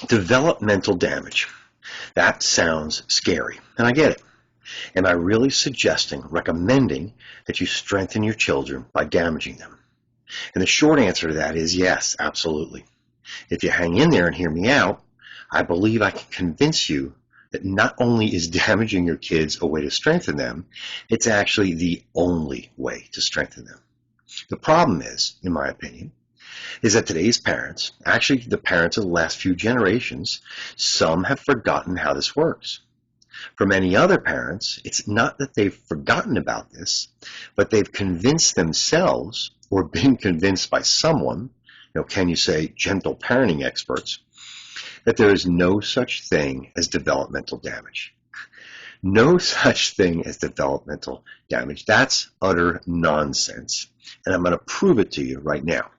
Developmental damage. That sounds scary, and I get it. Am I really recommending that you strengthen your children by damaging them? And the short answer to that is yes, absolutely. If you hang in there and hear me out, I believe I can convince you that not only is damaging your kids a way to strengthen them, it's actually the only way to strengthen them. The problem is, in my opinion, is that today's parents, actually the parents of the last few generations, some have forgotten how this works. For many other parents, it's not that they've forgotten about this, but they've convinced themselves or been convinced by someone, can you say gentle parenting experts, that there is no such thing as developmental damage. No such thing as developmental damage. That's utter nonsense. And I'm going to prove it to you right now.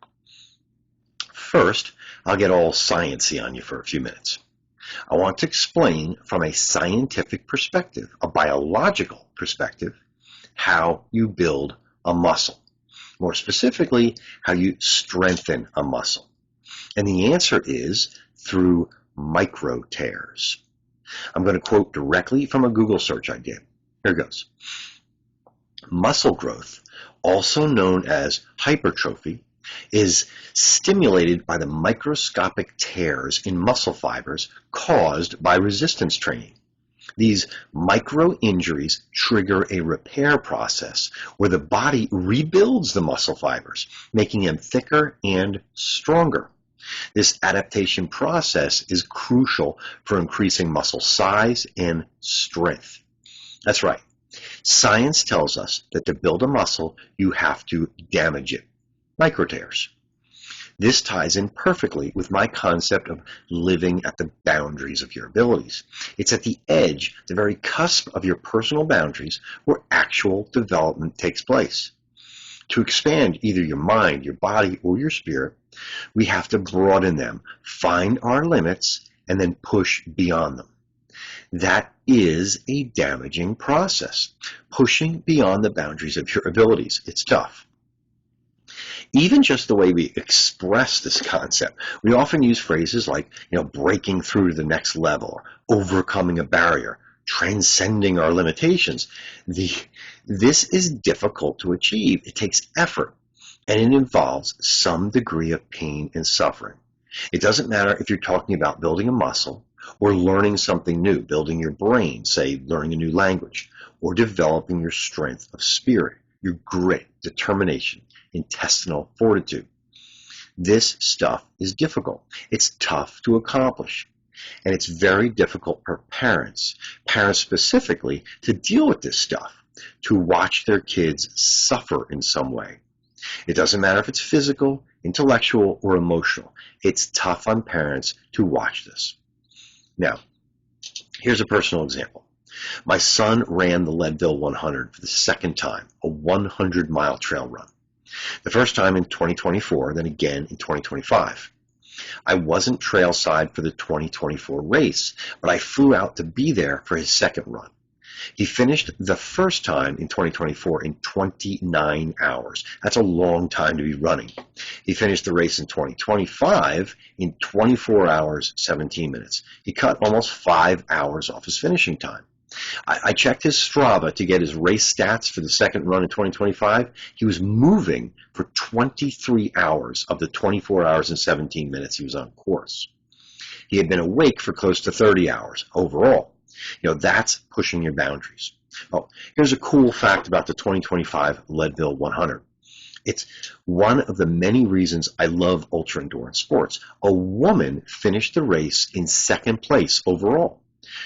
First, I'll get all sciencey on you for a few minutes. I want to explain from a scientific perspective, a biological perspective, how you build a muscle. More specifically, how you strengthen a muscle. And the answer is through microtears. I'm going to quote directly from a Google search I did. Here goes. Muscle growth, also known as hypertrophy, is stimulated by the microscopic tears in muscle fibers caused by resistance training. These micro-injuries trigger a repair process where the body rebuilds the muscle fibers, making them thicker and stronger. This adaptation process is crucial for increasing muscle size and strength. That's right. Science tells us that to build a muscle, you have to damage it. Microtears. This ties in perfectly with my concept of living at the boundaries of your abilities. It's at the edge, the very cusp of your personal boundaries, where actual development takes place. To expand either your mind, your body, or your spirit, we have to broaden them, find our limits, and then push beyond them. That is a damaging process, pushing beyond the boundaries of your abilities. It's tough. Even just the way we express this concept, we often use phrases like, breaking through to the next level, or overcoming a barrier, transcending our limitations. This is difficult to achieve. It takes effort, and it involves some degree of pain and suffering. It doesn't matter if you're talking about building a muscle or learning something new, building your brain, say learning a new language, or developing your strength of spirit, your grit, determination, intestinal fortitude. This stuff is difficult. It's tough to accomplish. And it's very difficult for parents specifically, to deal with this stuff, to watch their kids suffer in some way. It doesn't matter if it's physical, intellectual, or emotional. It's tough on parents to watch this. Now, here's a personal example. My son ran the Leadville 100 for the second time, a 100-mile trail run. The first time in 2024, then again in 2025. I wasn't trailside for the 2024 race, but I flew out to be there for his second run. He finished the first time in 2024 in 29 hours. That's a long time to be running. He finished the race in 2025 in 24 hours, 17 minutes. He cut almost 5 hours off his finishing time. I checked his Strava to get his race stats for the second run in 2025. He was moving for 23 hours of the 24 hours and 17 minutes he was on course. He had been awake for close to 30 hours overall. That's pushing your boundaries. Oh, here's a cool fact about the 2025 Leadville 100. It's one of the many reasons I love ultra-endurance sports. A woman finished the race in second place overall.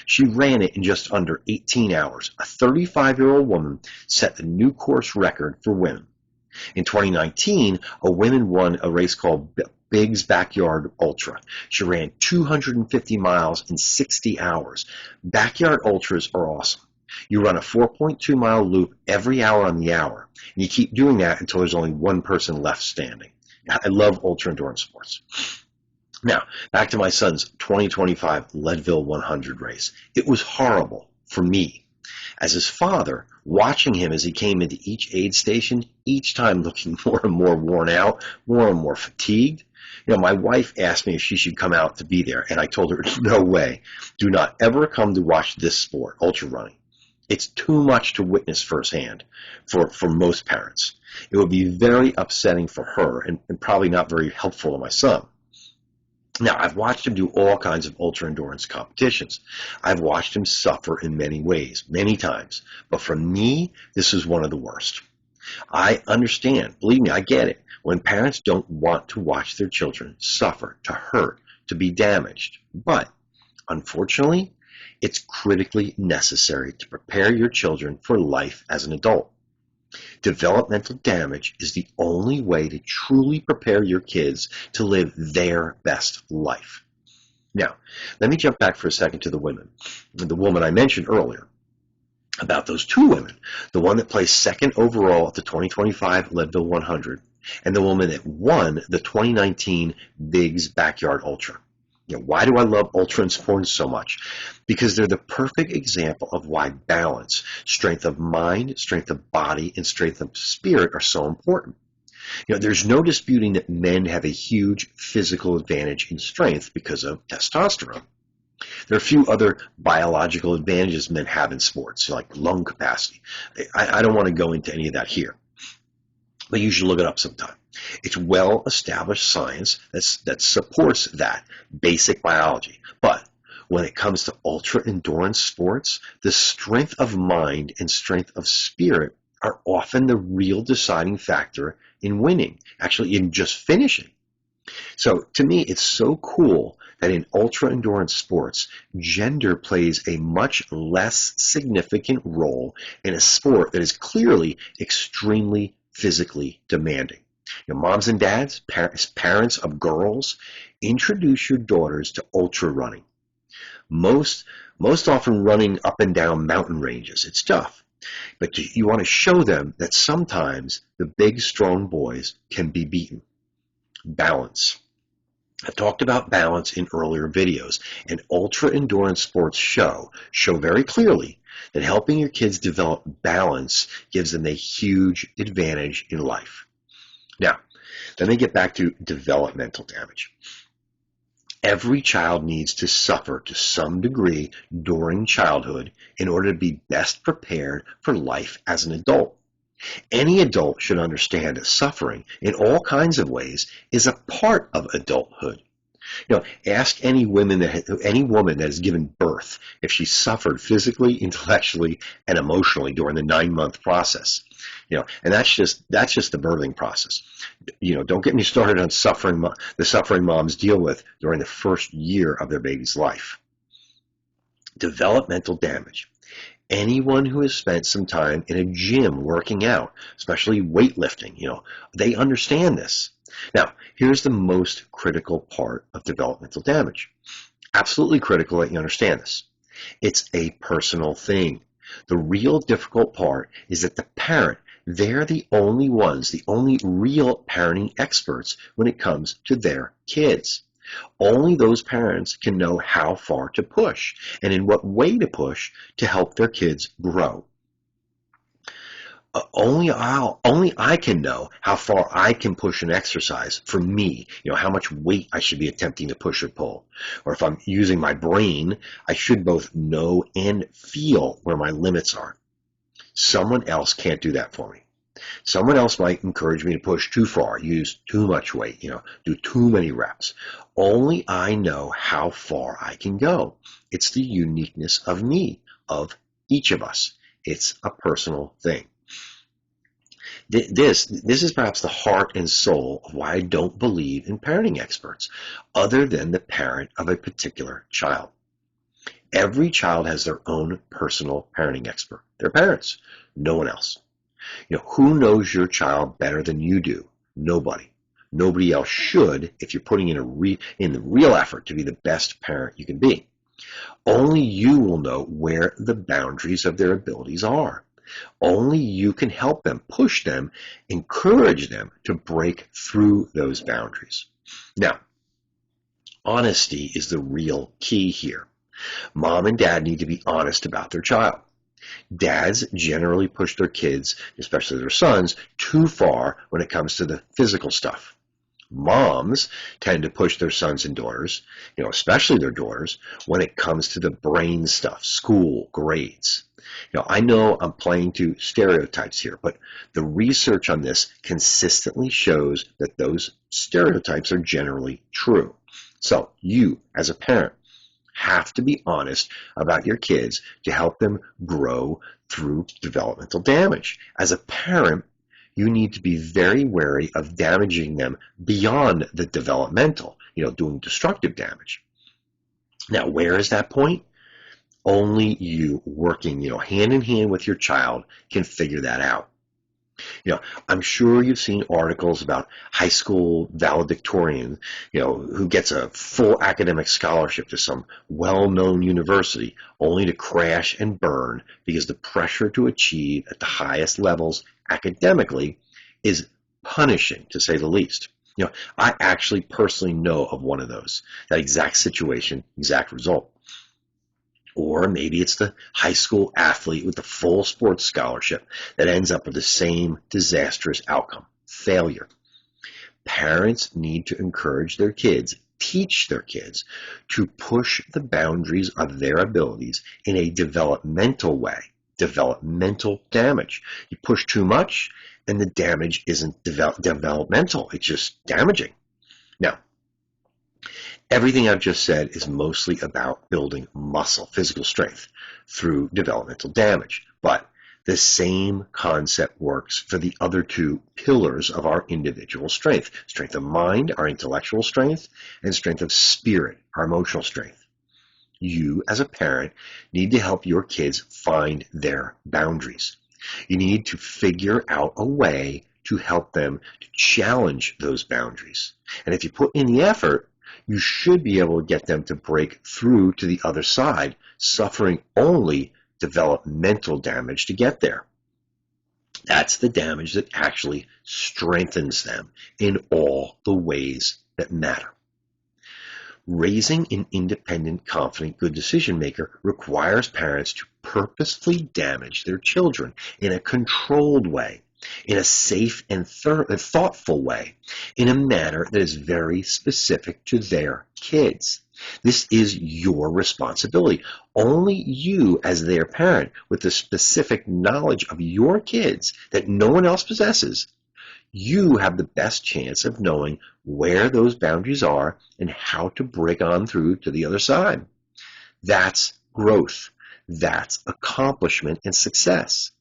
She ran it in just under 18 hours. A 35-year-old woman set the new course record for women. In 2019, a woman won a race called Big's Backyard Ultra. She ran 250 miles in 60 hours. Backyard Ultras are awesome. You run a 4.2-mile loop every hour on the hour, and you keep doing that until there's only one person left standing. I love ultra-endurance sports. Now, back to my son's 2025 Leadville 100 race. It was horrible for me. As his father, watching him as he came into each aid station, each time looking more and more worn out, more and more fatigued, My wife asked me if she should come out to be there, and I told her, no way. Do not ever come to watch this sport, ultra running. It's too much to witness firsthand for most parents. It would be very upsetting for her and probably not very helpful to my son. Now, I've watched him do all kinds of ultra endurance competitions. I've watched him suffer in many ways, many times. But for me, this is one of the worst. I understand. Believe me, I get it. When parents don't want to watch their children suffer, to hurt, to be damaged. But, unfortunately, it's critically necessary to prepare your children for life as an adult. Developmental damage is the only way to truly prepare your kids to live their best life. Now, let me jump back for a second to the women. The woman I mentioned earlier, about those two women, the one that placed second overall at the 2025 Leadville 100, and the woman that won the 2019 Biggs Backyard Ultra. Why do I love ultra and sports so much? Because they're the perfect example of why balance, strength of mind, strength of body, and strength of spirit are so important. There's no disputing that men have a huge physical advantage in strength because of testosterone. There are a few other biological advantages men have in sports, like lung capacity. I don't want to go into any of that here, but you should look it up sometime. It's well-established science that supports that basic biology. But when it comes to ultra-endurance sports, the strength of mind and strength of spirit are often the real deciding factor in winning, actually in just finishing. So to me, it's so cool that in ultra-endurance sports, gender plays a much less significant role in a sport that is clearly extremely physically demanding. Moms and dads, parents of girls, introduce your daughters to ultra running. Most often running up and down mountain ranges. It's tough. But you want to show them that sometimes the big, strong boys can be beaten. Balance. I've talked about balance in earlier videos, and ultra-endurance sports show very clearly that helping your kids develop balance gives them a huge advantage in life. Now, let me get back to developmental damage. Every child needs to suffer to some degree during childhood in order to be best prepared for life as an adult. Any adult should understand that suffering in all kinds of ways is a part of adulthood. Ask any woman that has given birth if she suffered physically, intellectually, and emotionally during the 9-month process. And that's just the birthing process. Don't get me started on the suffering moms deal with during the first year of their baby's life. Developmental damage. Anyone who has spent some time in a gym working out, especially weightlifting, they understand this. Now, here's the most critical part of developmental damage. Absolutely critical that you understand this. It's a personal thing. The real difficult part is that the parent, they're the only real parenting experts when it comes to their kids. Only those parents can know how far to push and in what way to push to help their kids grow. Only I can know how far I can push an exercise for me, how much weight I should be attempting to push or pull. Or if I'm using my brain, I should both know and feel where my limits are. Someone else can't do that for me. Someone else might encourage me to push too far, use too much weight, do too many reps. Only I know how far I can go. It's the uniqueness of me, of each of us. It's a personal thing. This is perhaps the heart and soul of why I don't believe in parenting experts, other than the parent of a particular child. Every child has their own personal parenting expert. Their parents, no one else. Who knows your child better than you do? Nobody. Nobody else should if you're putting in the real effort to be the best parent you can be. Only you will know where the boundaries of their abilities are. Only you can help them, push them, encourage them to break through those boundaries. Now, honesty is the real key here. Mom and dad need to be honest about their child. Dads generally push their kids, especially their sons, too far when it comes to the physical stuff. Moms tend to push their sons and daughters, especially their daughters, when it comes to the brain stuff, school, grades. I know I'm playing to stereotypes here, but the research on this consistently shows that those stereotypes are generally true. So you, as a parent, have to be honest about your kids to help them grow through developmental damage. As a parent, you need to be very wary of damaging them beyond the developmental, doing destructive damage. Now, where is that point? Only you working, hand in hand with your child can figure that out. I'm sure you've seen articles about high school valedictorian, who gets a full academic scholarship to some well-known university only to crash and burn because the pressure to achieve at the highest levels academically is punishing, to say the least. I actually personally know of one of those, that exact situation, exact result. Or maybe it's the high school athlete with the full sports scholarship that ends up with the same disastrous outcome, failure. Parents need to encourage their kids, teach their kids to push the boundaries of their abilities in a developmental way, developmental damage. You push too much and the damage isn't developmental, it's just damaging. Now, everything I've just said is mostly about building muscle, physical strength, through developmental damage. But the same concept works for the other two pillars of our individual strength. Strength of mind, our intellectual strength, and strength of spirit, our emotional strength. You, as a parent, need to help your kids find their boundaries. You need to figure out a way to help them to challenge those boundaries. And if you put in the effort, you should be able to get them to break through to the other side, suffering only developmental damage to get there. That's the damage that actually strengthens them in all the ways that matter. Raising an independent, confident, good decision maker requires parents to purposefully damage their children in a controlled way, in a safe and thoughtful way, in a manner that is very specific to their kids. This is your responsibility. Only you, as their parent, with the specific knowledge of your kids that no one else possesses, you have the best chance of knowing where those boundaries are and how to break on through to the other side. That's growth. That's accomplishment and success.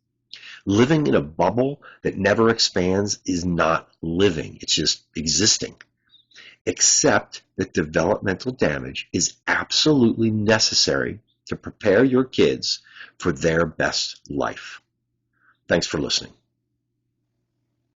Living in a bubble that never expands is not living. It's just existing. Accept that developmental damage is absolutely necessary to prepare your kids for their best life. Thanks for listening.